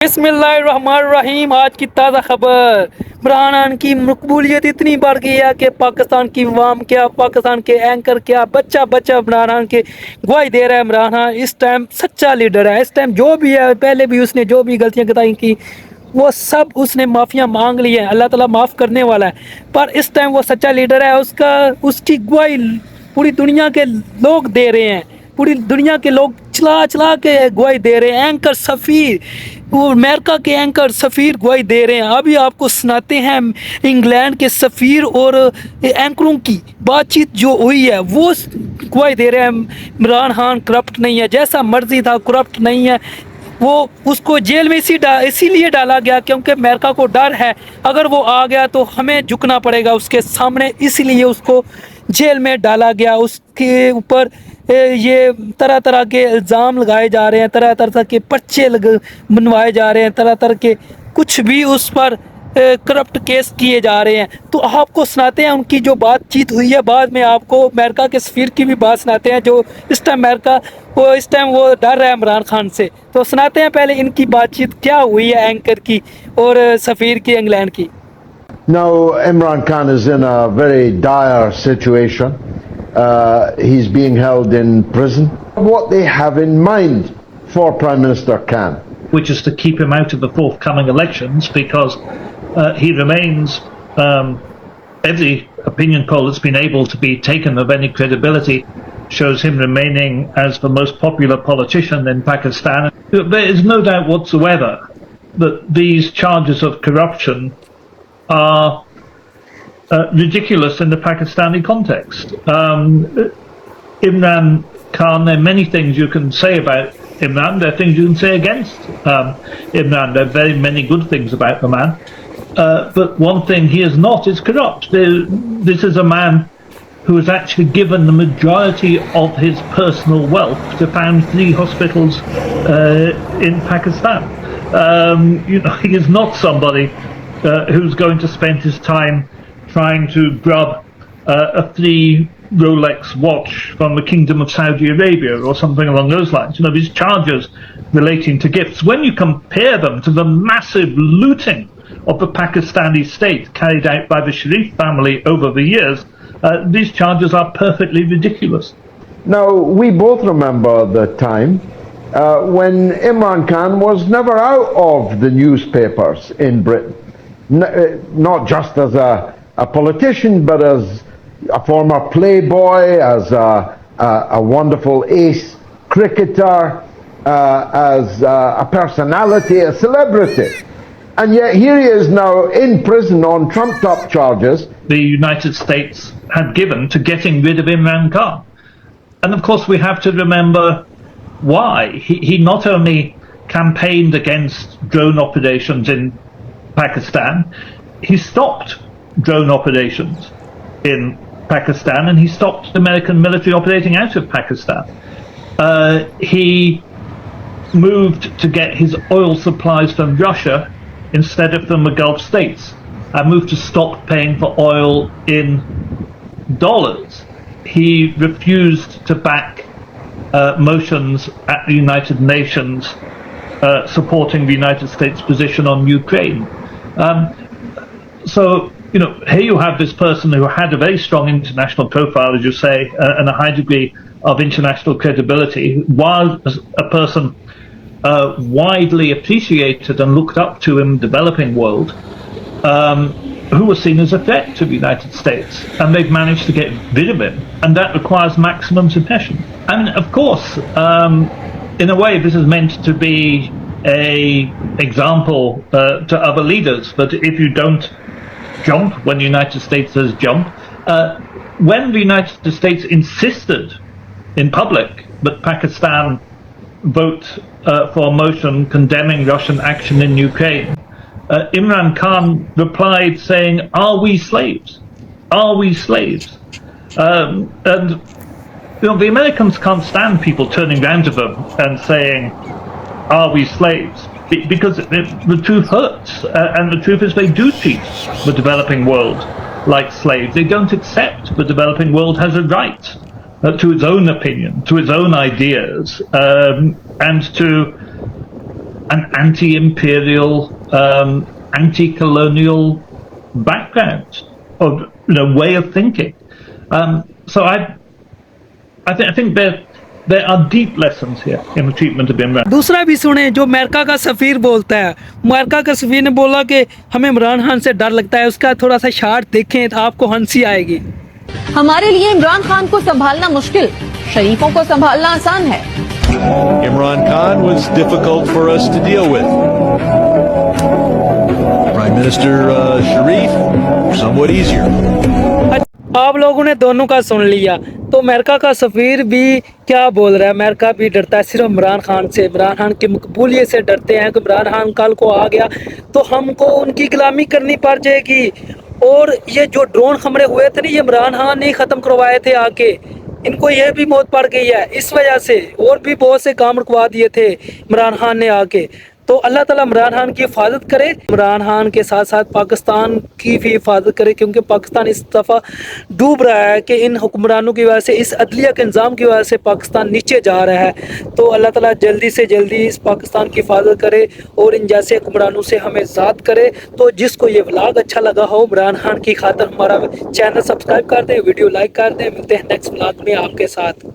बिस्मिल्लाहिर्रहमानिर्रहीम। आज की ताज़ा खबर, इमरान खान की मकबूलियत इतनी बढ़ गई है कि पाकिस्तान की अवाम क्या, पाकिस्तान के एंकर क्या, बच्चा बच्चा इमरान खान के गवाही दे रहा है। इमरान खान इस टाइम सच्चा लीडर है। इस टाइम जो भी है, पहले भी उसने जो भी गलतियां बताई की वो सब उसने माफिया मांग ली है। अल्लाह ताला माफ़ करने वाला है, पर इस टाइम वो सच्चा लीडर है। उसकी गवाही पूरी दुनिया के लोग दे रहे हैं। पूरी दुनिया के लोग चला चला के गवाही दे रहे हैं। एंकर सफ़ीर, वो अमेरिका के एंकर सफ़ीर गवाही दे रहे हैं। अभी आपको सुनाते हैं इंग्लैंड के सफ़ीर और एंकरों की बातचीत जो हुई है, वो गवाही दे रहे हैं इमरान खान करप्ट नहीं है, जैसा मर्जी था करप्ट नहीं है। वो उसको जेल में इसीलिए डाला गया क्योंकि अमेरिका को डर है अगर वो आ गया तो हमें झुकना पड़ेगा उसके सामने, इसीलिए उसको जेल में डाला गया। उसके ऊपर ये तरह तरह के इल्ज़ाम लगाए जा रहे हैं, तरह तरह के पर्चे बनवाए जा रहे हैं, तरह तरह के कुछ भी उस पर करप्ट केस किए जा रहे हैं। तो आपको सुनाते हैं उनकी जो बातचीत हुई है। बाद में आपको अमेरिका के सफ़ीर की भी बात सुनाते हैं, जो इस टाइम इस टाइम वो डर रहा है इमरान खान से। तो सुनाते हैं पहले इनकी बातचीत क्या हुई है एंकर की और सफ़ीर की इंग्लैंड की। Now, Imran Khan is in a very dire situation. He's being held in prison. What they have in mind for Prime Minister Khan, which is to keep him out of the forthcoming elections, because he remains, every opinion poll that's been able to be taken of any credibility shows him remaining as the most popular politician in Pakistan. There is no doubt whatsoever that these charges of corruption are ridiculous in the Pakistani context. Imran Khan, there are many things you can say about Imran. There are things you can say against Imran. There are very many good things about the man. But one thing he is not is corrupt. This is a man who has actually given the majority of his personal wealth to found 3 hospitals in Pakistan. He is not somebody who's going to spend his time trying to grab a 3 Rolex watch from the Kingdom of Saudi Arabia or something along those lines. These charges relating to gifts, when you compare them to the massive looting of the Pakistani state carried out by the Sharif family over the years, these charges are perfectly ridiculous. Now, we both remember the time when Imran Khan was never out of the newspapers in Britain. Not just as a politician, but as a former playboy, as a wonderful ace cricketer, as a personality, a celebrity. And yet here he is now in prison on trumped up charges. The United States had given to getting rid of Imran Khan. And of course we have to remember why. He not only campaigned against drone operations in Pakistan, he stopped drone operations in Pakistan, and he stopped American military operating out of Pakistan. He moved to get his oil supplies from Russia instead of from the Gulf states, and moved to stop paying for oil in dollars. He refused to back motions at the United Nations supporting the United States position on Ukraine. So, here you have this person who had a very strong international profile, as you say, and a high degree of international credibility, while a person widely appreciated and looked up to in the developing world, who was seen as a threat to the United States, and they've managed to get rid of him, and that requires maximum suppression. And of course, in a way, this is meant to be a example to other leaders, but if you don't jump when the United States says jump, when the United States insisted in public that Pakistan vote for a motion condemning Russian action in Ukraine, Imran Khan replied saying, "Are we slaves? Are we slaves?" And the Americans can't stand people turning around to them and saying, "Are we slaves?" Because the truth hurts, and the truth is they do treat the developing world like slaves. They don't accept the developing world has a right to its own opinion, to its own ideas, and to an anti-imperial, anti-colonial background of way of thinking. So I think there are deep lessons here in the treatment of Imran. दूसरा भी सुने जो America का सफीर बोलता है। America का सफीर ने बोला कि हमें इमरान खान से डर लगता है। उसका थोड़ा सा शार्ट देखें तो आपको हंसी आएगी। हमारे लिए इमरान खान को संभालना मुश्किल, शरीफों को संभालना आसान है। Imran Khan was difficult for us to deal with. Prime Minister Sharif, somewhat easier. आप लोगों ने दोनों का सुन लिया। तो अमेरिका का सफीर भी क्या बोल रहा है? अमेरिका भी डरता है सिर्फ इमरान खान से, इमरान खान की मकबूलियत से डरते हैं कि इमरान खान कल को आ गया तो हमको उनकी गुलामी करनी पड़ जाएगी। और ये जो ड्रोन हमले हुए थे ना, ये इमरान खान ने ख़त्म करवाए थे आके। इनको ये भी मौत पड़ गई है इस वजह से, और भी बहुत से काम रुकवा दिए थे इमरान खान ने आके। तो अल्लाह ताला इमरान खान की हिफाजत करे, इमरान खान के साथ साथ पाकिस्तान की भी हिफाजत करे, क्योंकि पाकिस्तान इस दफ़ा डूब रहा है कि इन हुक्मरानों की वजह से, इस अदलिया के निज़ाम की वजह से पाकिस्तान नीचे जा रहा है। तो अल्लाह ताला जल्दी से जल्दी इस पाकिस्तान की हिफाजत करे और इन जैसे हुक्मरानों से हमें ज़ाद करे। तो जिसको ये व्लॉग अच्छा लगा हो, इमरान खान की खातर हमारा चैनल सब्सक्राइब कर दें, वीडियो लाइक कर दें। मिलते हैं नेक्स्ट व्लॉग में आपके साथ।